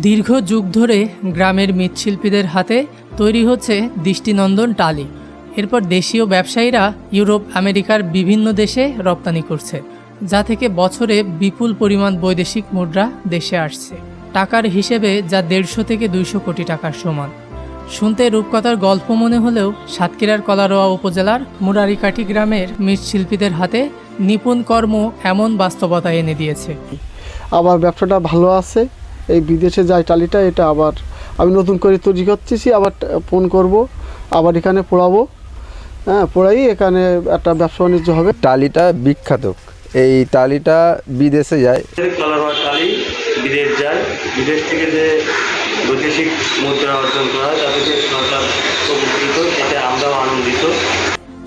দীর্ঘ যুগ ধরে গ্রামের মৃৎশিল্পীদের হাতে তৈরি হচ্ছে দৃষ্টিনন্দন টালি। এরপর দেশীয় ব্যবসায়ীরা ইউরোপ আমেরিকার বিভিন্ন দেশে রপ্তানি করছে, যা থেকে বছরে বিপুল পরিমাণ বৈদেশিক মুদ্রা দেশে আসছে। টাকার হিসেবে যা 150 থেকে 200 কোটি টাকার সমান। শুনতে রূপকথার গল্প মনে হলেও সাতক্ষীরার কলারোয়া উপজেলার মুরারিকাঠি গ্রামের মৃৎশিল্পীদের হাতে নিপুণ কর্ম এমন বাস্তবতা এনে দিয়েছে। আবার ব্যবসাটা ভালো আছে। এই বিদেশে যায় টালিটা, এটা আবার আমি নতুন করে তৈরি করতেছি, আবার ফোন করব, আবার এখানে পোড়াবো। পোড়াই এখানে একটা ব্যবসা বাণিজ্য হবে। টালিটা বিখ্যাত, এই টালিটা বিদেশে যায়। কলারোয়া টালি বিদেশ যায়, বিদেশ থেকে যে বৈদেশিক মুদ্রা অর্জন করা হয় তাতে সরকার উপকৃত, এতে আমরাও আনন্দিত।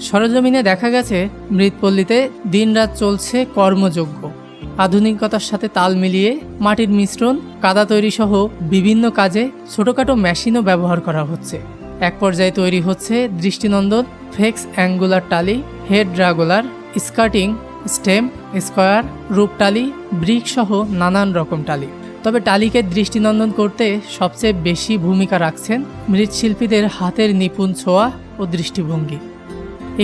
সরজমিনে দেখা গেছে মৃৎপল্লীতে দিনরাত চলছে কর্মযজ্ঞ। আধুনিকতার সাথে তাল মিলিয়ে মাটির মিশ্রণ, কাদা তৈরি সহ বিভিন্ন কাজে ছোটোখাটো মেশিনও ব্যবহার করা হচ্ছে। এক পর্যায়ে তৈরি হচ্ছে দৃষ্টিনন্দন ফেক্স অ্যাঙ্গুলার টালি, হেড ড্রাগোলার, স্কার্টিং, স্টেম, স্কোয়ার, রূপটালি, ব্রিক সহ নানান রকম টালি। তবে টালিকে দৃষ্টিনন্দন করতে সবচেয়ে বেশি ভূমিকা রাখছেন মৃৎশিল্পীদের হাতের নিপুণ ছোঁয়া ও দৃষ্টিভঙ্গি।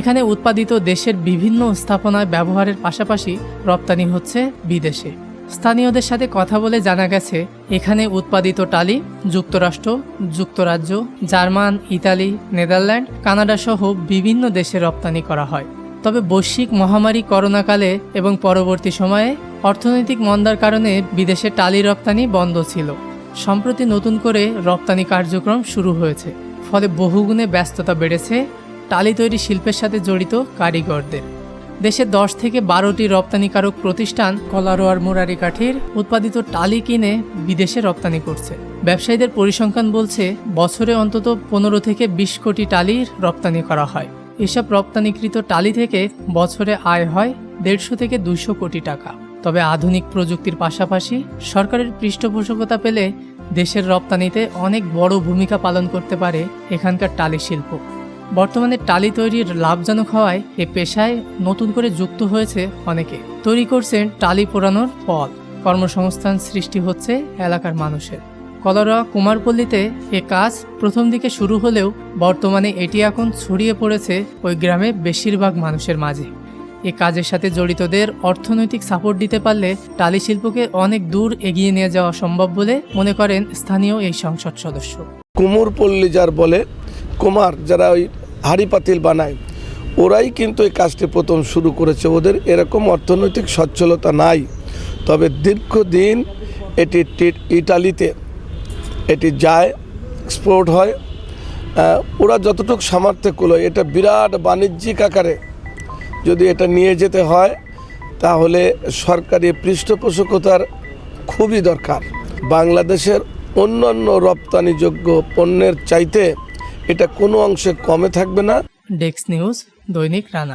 এখানে উৎপাদিত দেশের বিভিন্ন স্থাপনায় ব্যবহারের পাশাপাশি রপ্তানি হচ্ছে বিদেশে। স্থানীয়দের সাথে কথা বলে জানা গেছে এখানে উৎপাদিত টালি যুক্তরাষ্ট্র, যুক্তরাজ্য, জার্মান, ইতালি, নেদারল্যান্ড, কানাডা সহ বিভিন্ন দেশে রপ্তানি করা হয়। তবে বৈশ্বিক মহামারী করোনাকালে এবং পরবর্তী সময়ে অর্থনৈতিক মন্দার কারণে বিদেশে টালি রপ্তানি বন্ধ ছিল। সম্প্রতি নতুন করে রপ্তানি কার্যক্রম শুরু হয়েছে, ফলে বহুগুণে ব্যস্ততা বেড়েছে টালি তৈরি শিল্পের সাথে জড়িত কারিগরদের। দেশে 10 থেকে 12টি রপ্তানিকারক প্রতিষ্ঠান কলারোয়ার মুরারিকাঠির উৎপাদিত টালি কিনে বিদেশে রপ্তানি করছে। ব্যবসায়ীদের পরিসংখ্যান বলছে বছরে অন্তত 15 থেকে 20 কোটি টালির রপ্তানি করা হয়। এসব রপ্তানিকৃত টালি থেকে বছরে আয় হয় 150 থেকে 200 কোটি টাকা। তবে আধুনিক প্রযুক্তির পাশাপাশি সরকারের পৃষ্ঠপোষকতা পেলে দেশের রপ্তানিতে অনেক বড় ভূমিকা পালন করতে পারে এখানকার টালি শিল্প। বর্তমানে টালি তৈরির লাভজনক হওয়ায় এ পেশায় নতুন করে যুক্ত হয়েছে অনেকে। তৈরি করছেন টালি পোড়ানোর ফল। কর্মসংস্থান সৃষ্টি হচ্ছে এলাকার মানুষের। কলারোয়া কুমারপল্লীতে এ কাজ প্রথম দিকে শুরু হলেও বর্তমানে এটি এখন ছড়িয়ে পড়েছে ওই গ্রামে বেশিরভাগ মানুষের মাঝে। এ কাজের সাথে জড়িতদের অর্থনৈতিক সাপোর্ট দিতে পারলে টালি শিল্পকে অনেক দূর এগিয়ে নিয়ে যাওয়া সম্ভব বলে মনে করেন স্থানীয় এই সংসদ সদস্য। কুমোরপল্লী যার বলে, কুমার যারা ওই হাঁড়ি পাতিল বানায়, ওরাই কিন্তু এই কাজটি প্রথম শুরু করেছে। ওদের এরকম অর্থনৈতিক সচ্ছলতা নাই, তবে দীর্ঘদিন এটি ইটালিতে এটি যায়, এক্সপোর্ট হয়। ওরা যতটুকু সামর্থ্য কুলোয়, এটা বিরাট বাণিজ্যিক আকারে যদি এটা নিয়ে যেতে হয় তাহলে সরকারি পৃষ্ঠপোষকতার খুবই দরকার। বাংলাদেশের অন্যান্য রপ্তানিযোগ্য পণ্যের চাইতে এটা কোনো অংশে কমে থাকবে না। ডেস্ক নিউজ, দৈনিক রানা।